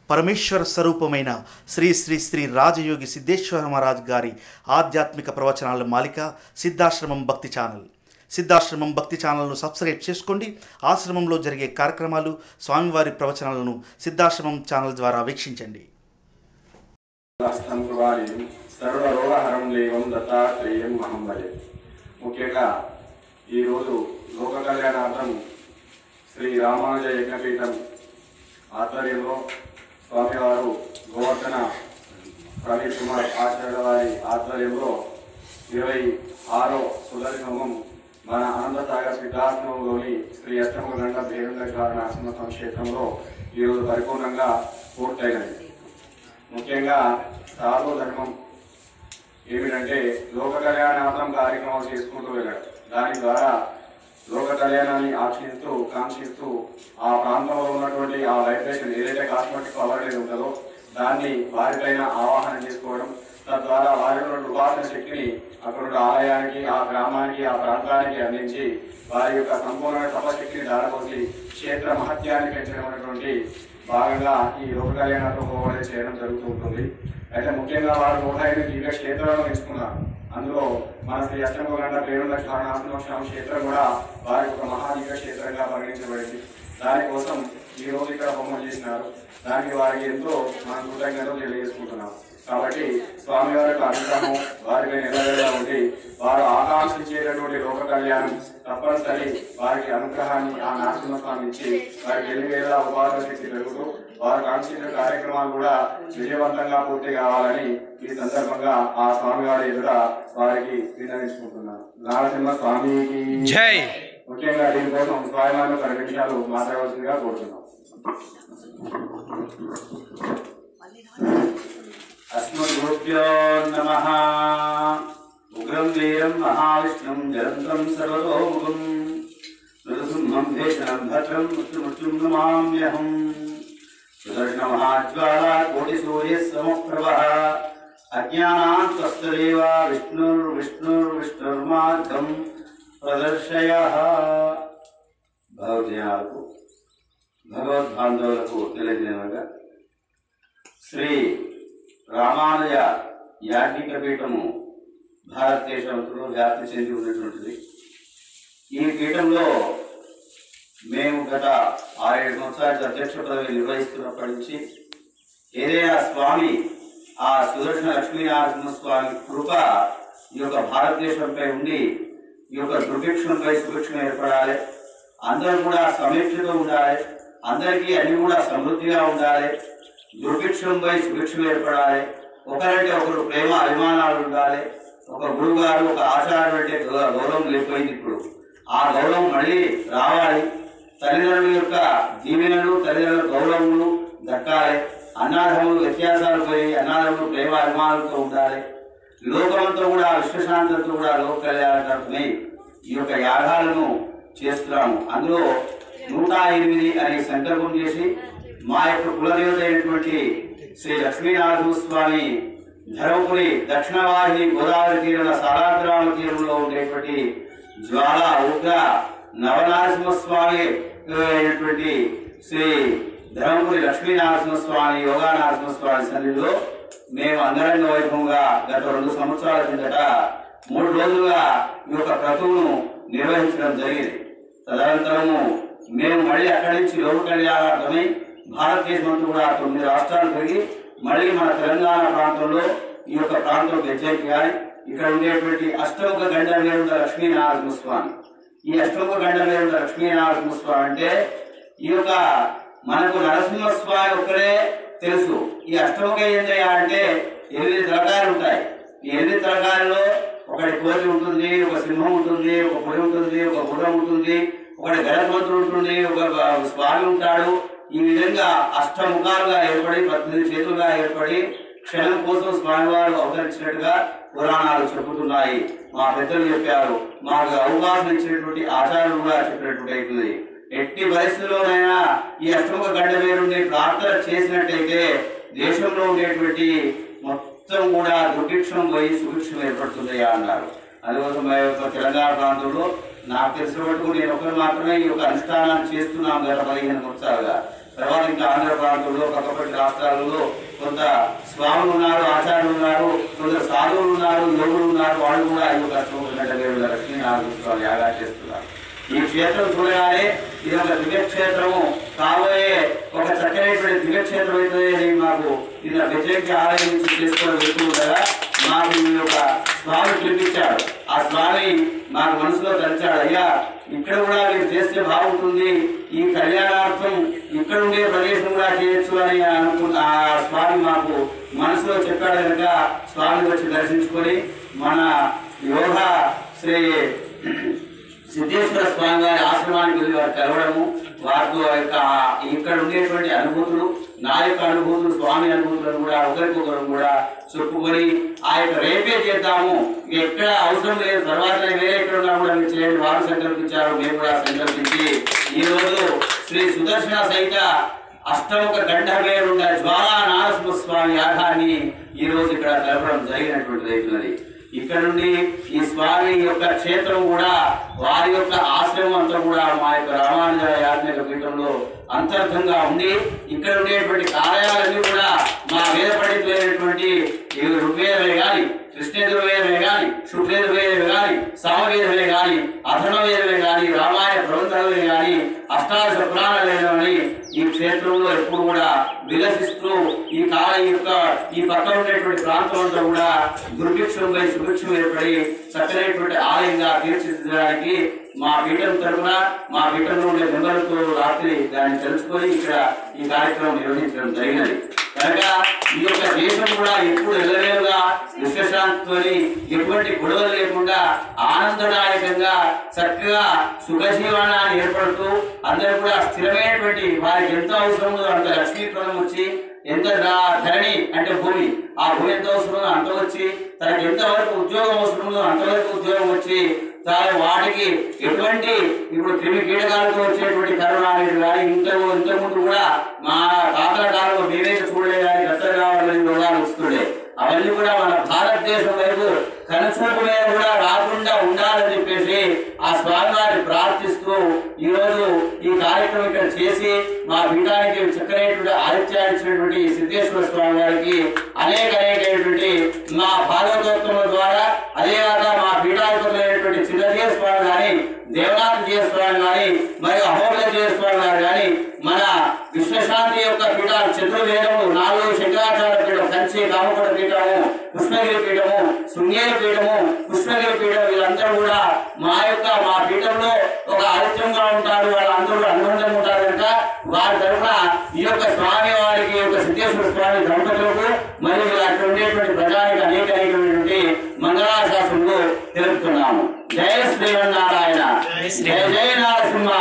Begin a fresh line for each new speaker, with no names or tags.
పరమేశ్వర స్వరూపమైన శ్రీ శ్రీ శ్రీ రాజయోగి సిద్ధేశ్వర మహారాజ్ గారి ఆధ్యాత్మిక ప్రవచనాల మాలిక సిద్ధాశ్రమం భక్తి ఛానల్. సిద్ధాశ్రమం భక్తి ఛానల్ను సబ్స్క్రైబ్ చేసుకోండి. ఆశ్రమంలో జరిగే కార్యక్రమాలు, స్వామివారి ప్రవచనాలను సిద్ధాశ్రమం ఛానల్ ద్వారా వీక్షించండి.
ముఖ్యంగా ఈరోజు లోక కళ్యాణార్థం శ్రీ రామానుజ యజ్ఞపీఠం ఆధ్వర్యంలో స్వామివారు గోవర్ధన ప్రదీప్ కుమార్ ఆచార్య వారి ఆధ్వర్యంలో 26వ సుదర్శన హోమం మన అనంతసాగర్ సిద్ధాశ్రమంలోని శ్రీ అష్టమ గంట దేవేంద్ర ఆశ్రమ సంక్షేత్రంలో ఈరోజు పరిపూర్ణంగా పూర్తయినది. ముఖ్యంగా సాధు ధర్మం ఏమిటంటే లోక కళ్యాణార్థం కార్యక్రమాలు చేసుకుంటూ వెళ్ళారు. దాని ద్వారా లోక కళ్యాణాన్ని కాంక్షిస్తూ ఆ ప్రాంతంలో ఉన్నటువంటి ఆ వైబ్రేషన్ ఏదైతే కాస్మెటిక్ పవర్ అనేది ఉంటుందో దాన్ని వారిపైన ఆవాహన చేసుకోవడం, తద్వారా వారి ఉపాసన శక్తిని అక్కడ ఆలయానికి, ఆ గ్రామానికి, ఆ ప్రాంతానికి అందించి వారి యొక్క సంపూర్ణ తపశక్తిని దారపోసి క్షేత్ర మహత్యాన్ని పెంచడం అనేటువంటి భాగంగా ఈ లోక కళ్యాణంలో చేయడం జరుగుతూ ఉంటుంది. అయితే ముఖ్యంగా వారు 105 దివ్య క్షేత్రాలను ఎంచుకున్నారు. అందులో మన శ్రీ అష్టమ గంట ప్రేమలక్ష్మణ క్షేత్రం కూడా వారికి ఒక మహాదివ్య క్షేత్రంగా పరిగణించబడింది. దానికోసం ఈ రోజు ఇక్కడ హోమం చేసినారు. దానికి వారికి ఎంతో మనం కృతజ్ఞతలు తెలియజేసుకుంటున్నాం. కాబట్టి స్వామివారి యొక్క అనుగ్రహం వారిపై నిలవేలా ఉండి వారు ఆకాంక్షించేటటువంటి లోక కళ్యాణం తప్పనిసరి వారికి అనుగ్రహాన్ని ఆ నరసింహస్వామి ఇచ్చి వారికి ఎల్లివేళ ఉపాసన శక్తి పెరుగుతూ వారు కాంక్షించిన కార్యక్రమాలు కూడా విజయవంతంగా పూర్తి కావాలని ఈ సందర్భంగా ఆ స్వామివారి ఎదుట వారికి విన్నవించుకుంటున్నాను. నరసింహ స్వామికి జై. ముఖ్యంగా దీనికోసం స్వామివారిని 10 నిమిషాలు మాట్లాడవలసిందిగా కోరుతున్నాం. అస్మద్గురుభ్యో నమః. ఉగ్రం వీరం మహావిష్ణుం జలంతం సర్వతోముఖం నృసింహం భేషణం భద్రం మృత్యుమృత్యుం నమామ్యహం. సుదర్శన మహాజ్వాలా కోటి సూర్య సమప్రభః అజ్ఞానాంతస్తదేవ విష్ణుర్మార్గం ప్రదర్శయః. భగవద్జనాలకు, భగవద్బాంధవులకు తెలియజేయగా శ్రీ రామానుజ యాజ్ఞిక పీఠము భారతదేశంలో వ్యాప్తి చెంది ఉన్నటువంటిది. ఈ పీఠంలో మేము గత 6-7 సంవత్సరాల అధ్యక్ష పదవి నిర్వహిస్తున్నప్పటి నుంచి ఏదైనా స్వామి ఆ సుదర్శన లక్ష్మీనారాయణ స్వామి కృప ఈ యొక్క భారతదేశంపై ఉండి ఈ యొక్క దుర్భిక్షంపై సుభిక్షం ఏర్పడాలి, అందరూ కూడా సమీక్షతో ఉండాలి, అందరికీ అన్ని కూడా సమృద్ధిగా ఉండాలి, దుర్భిక్షంపై సుభిక్షం ఏర్పడాలి, ఒకరంటే ఒకరు ప్రేమ అభిమానాలు ఉండాలి. ఒక గురువు గారు, ఒక ఆచార్యుడు అంటే గౌరవం లేకపోయింది. ఇప్పుడు ఆ గౌరవం మళ్ళీ రావాలి. తల్లిదండ్రుల యొక్క దీవెనలు, తల్లిదండ్రుల గౌరవములు దక్కాలి. అన్నాధములు వ్యత్యాసాలు పోయి అన్నాధములు ప్రేమ అభిమానులతో ఉండాలి. లోకమంతా కూడా విశ్వశాంతితో కూడా లోక కళ్యాణార్థమై ఈ యొక్క యాగాలను చేస్తున్నాము. అందులో 108 అనే సంకల్పం చేసి మా యొక్క కులదేవత అయినటువంటి శ్రీ లక్ష్మీనారాయణ స్వామి ధర్మపురి దక్షిణ వాహిని గోదావరి తీరంలో సారాగ్రామ తీరంలో ఉండేటువంటి జ్వాల ఉగ్ర నవనరసింహస్వామి అయినటువంటి శ్రీ ధర్మపురి లక్ష్మీనారాయణ స్వామి యోగా నరసింహస్వామి సన్నిధిలో మేము అంగరంగ వైభవంగా గత 2 సంవత్సరాల కిందట 3 రోజులుగా ఈ యొక్క క్రతువును నిర్వహించడం జరిగింది. తదనంతరము మేము మళ్ళీ అక్కడి నుంచి లోక కళ్యాణార్థమై భారతదేశం అంతా కూడా 9 రాష్ట్రాలు తిరిగి మళ్ళీ మన తెలంగాణ ప్రాంతంలో ఈ యొక్క ప్రాంతం గెజ్జెక్కాలి. ఇక్కడ ఉండేటువంటి అష్టముఖ గండ వేరుండ లక్ష్మీనారాయణ స్వామి, ఈ అష్టముఖ గండ వేరుండ లక్ష్మీనారాయణ స్వామి అంటే ఈ యొక్క మనకు నరసింహస్వామి ఒక్కరే తెలుసు. ఈ అష్టముఖ ఏంటయ్యా అంటే 8 తలకాయలు ఉంటాయి. ఈ 8 తలకాయల్లో ఒకటి కోతి ఉంటుంది, ఒక సింహం ఉంటుంది, ఒక పులి ఉంటుంది, ఒక గుర్రం ఉంటుంది, ఒకటి గణపతుడు ఉంటుంది, ఒక స్వామి ఉంటాడు. ఈ విధంగా అష్టముఖాలుగా ఏర్పడి 18 చేతులుగా ఏర్పడి క్షణం కోసం స్వామివారు అవతరించినట్టుగా పురాణాలు చెబుతున్నాయి. మా పెద్దలు చెప్పారు, మాకు అవకాశం ఇచ్చినటువంటి ఆచార్యులు కూడా చెప్పినటువంటి అవుతుంది. ఎట్టి పరిస్థితుల్లోనైనా ఈ అష్టముఖ గంట వేరుండి ప్రార్థన చేసినట్టయితే దేశంలో ఉండేటువంటి మొత్తం కూడా దుర్భిక్షం పోయి సుభిక్షం ఏర్పడుతుందయ్యా అన్నారు. అందుకోసం మా యొక్క తెలంగాణ ప్రాంతంలో నాకు తెలిసిన మటుకు నేను ఒకరు మాత్రమే ఈ యొక్క అనుష్ఠానాన్ని చేస్తున్నాం గత 15 సంవత్సరాలుగా. తర్వాత ఇంకా ఆంధ్ర ప్రాంతంలో పక్కపట్టి రాష్ట్రాలలో కొంత స్వాములు ఉన్నారు, ఆచార్యులు ఉన్నారు, కొందరు సాధువులు ఉన్నారు, యోగులు ఉన్నారు. వాళ్ళు కూడా 5 లక్ష్మీ యాగా చేస్తున్నారు. ఈ క్షేత్రం చూడగానే ఇది ఒక దివ్యక్షేత్రము కాబోయే ఒక చక్కనైనటువంటి దివ్యక్షేత్రం అవుతుంది. మాకు ఇది వ్యతిరేక ఆలయం నుంచి చేసుకోవడం వెళ్తుండగా మాకు ఈ యొక్క స్వామి పిలిపించాడు. ఆ స్వామి మాకు మనసులో తలిచాడు, అయ్యా ఇక్కడ కూడా మీరు చేస్తే బాగుంటుంది, ఈ కళ్యాణార్థం ఇక్కడ ఉండే ప్రదేశం కూడా చేయొచ్చు అని అనుకున్న ఆ స్వామి మాకు మనసులో చెప్పాడు కనుక స్వామిని వచ్చి దర్శించుకొని మన యోగా శ్రీ సిద్ధేశ్వర స్వామి గారి ఆశ్రమానికి వెళ్ళి వారు కలవడము, వారితో ఇక్కడ ఉండేటువంటి అనుభూతులు, నా యొక్క అనుభూతులు, స్వామి అనుభూతులను కూడా ఒకరికొకరు కూడా చెప్పుకొని ఆ యొక్క రేపే చేద్దాము, ఎక్కడ అవసరం లేదు, తర్వాత వేరే ఎక్కడ ఉన్నా కూడా మీరు చేయండి వారు సంకల్పించారు. మేము కూడా సంకల్పించి ఈరోజు శ్రీ సుదర్శన సహిత అష్టముఖ గండభేరుండ జ్వాలా నారసింహ స్వామి యాగాన్ని ఈరోజు ఇక్కడ కలపడం జరిగినటువంటిది అవుతున్నది. ఇక్కడ నుండి ఈ స్వామి యొక్క క్షేత్రం కూడా వారి యొక్క ఆశ్రమం అంతా కూడా మా యొక్క రామానుజ యాజ్ఞిక పీఠంలో అంతర్గతంగా ఉండి ఇక్కడ ఉండేటువంటి కార్యాలన్నీ కూడా మా వేద పండితులైనటువంటి ఋగ్వేదమే కానీ, కృష్ణేంద్రవేదమే కానీ, శుక్లేంద్రవేదమే కానీ, సామవేదమే కానీ, అథర్వవేదమే కానీ, రామాయణ ప్రబంధాలే కానీ, అష్టాదశ పురాణాలే కానీ ఈ క్షేత్రంలో ఎప్పుడు కూడా విలసిస్తూ ఈ పక్కన ఉండేటువంటి ప్రాంతం అంతా కూడా దుర్భిక్షంపై సుభిక్షం ఏర్పడి చక్కనైనటువంటి ఆలయంగా తీర్చిదిద్దడానికి మా పీఠం తరఫున మా పీఠంలో ఉండే మెంబర్లతో రాత్రి దాన్ని తెలుసుకొని ఇక్కడ ఈ కార్యక్రమం నిర్వహించడం జరిగినది. కనుక ఈ యొక్క దేశం కూడా ఎప్పుడు ఎల్లవేలుగా విశ్వశాంతితో ఎటువంటి గొడవలు లేకుండా ఆనందదాయకంగా చక్కగా సుఖజీవనాన్ని ఏర్పడుతూ అందరూ కూడా స్థిరమైనటువంటి వారికి ఎంత అవసరమో అంత లక్ష్మీప్రదం వచ్చి, ఎంత ధరణి అంటే భూమి, ఆ భూమి ఎంత అవసరమో అంత వచ్చి, తనకి ఎంతవరకు ఉద్యోగం అవసరమో అంతవరకు ఉద్యోగం వచ్చి, వాటికి ఎటువంటి ఇప్పుడు క్రిమి కీటకాలతో వచ్చేటువంటి కరోనా అనేది కానీ ఇంతకుముందు కూడా మా తాతల కాలంలో మేమైతే చూడలే కానీ గత కావాలని రోగాలు వస్తుండే, అవన్నీ కూడా మన భారతదేశం వైపు కనుచూపు మీద కూడా రాకుండా ఉండాలని చెప్పేసి ఆ స్వామి వారిని ప్రార్థిస్తూ ఈరోజు ఈ కార్యక్రమం ఇక్కడ చేసి మా పీఠానికి చక్కనైనటువంటి ఆదిత్యాన్ని ఇచ్చినటువంటి సిద్ధేశ్వర స్వామి వారికి అనేకమైనటువంటి మా భాగవతోత్తముల ద్వారా, అదేవిధంగా మా పీఠాధిపతులైనటువంటి చిన్నజీయ స్వామి కానీ, దేవనాథ జీయ స్వామి కానీ, మరియు అహోబల జీయ స్వామి గారు కానీ, మన విశ్వశాంతి యొక్క పీఠాలు చతుర్వేదము, 4 శంకరాచార్య పీఠం, కంచి కామకోట పీఠము, కృష్ణగిరి పీఠము, శృంగేరి పీఠము, కృష్ణగిరి పీఠం, వీళ్ళందరూ కూడా మా పీఠంలో ఒక ఆదిత్యంగా ఉంటారు, వాళ్ళందరూ అనుబంధంగా ఉంటారు కనుక వారి తరఫున ఈ యొక్క స్వామి వారికి యొక్క సిద్ధేశ్వర స్వామి దంపతులకు మరియు అక్కడ ఉండేటువంటి ప్రజానికి అనేకమైనటువంటి మంగళాశాసనలు తెలుపుతున్నాము. జయ శ్రీమన్నారాయణ, జయ జయ నారసింహ.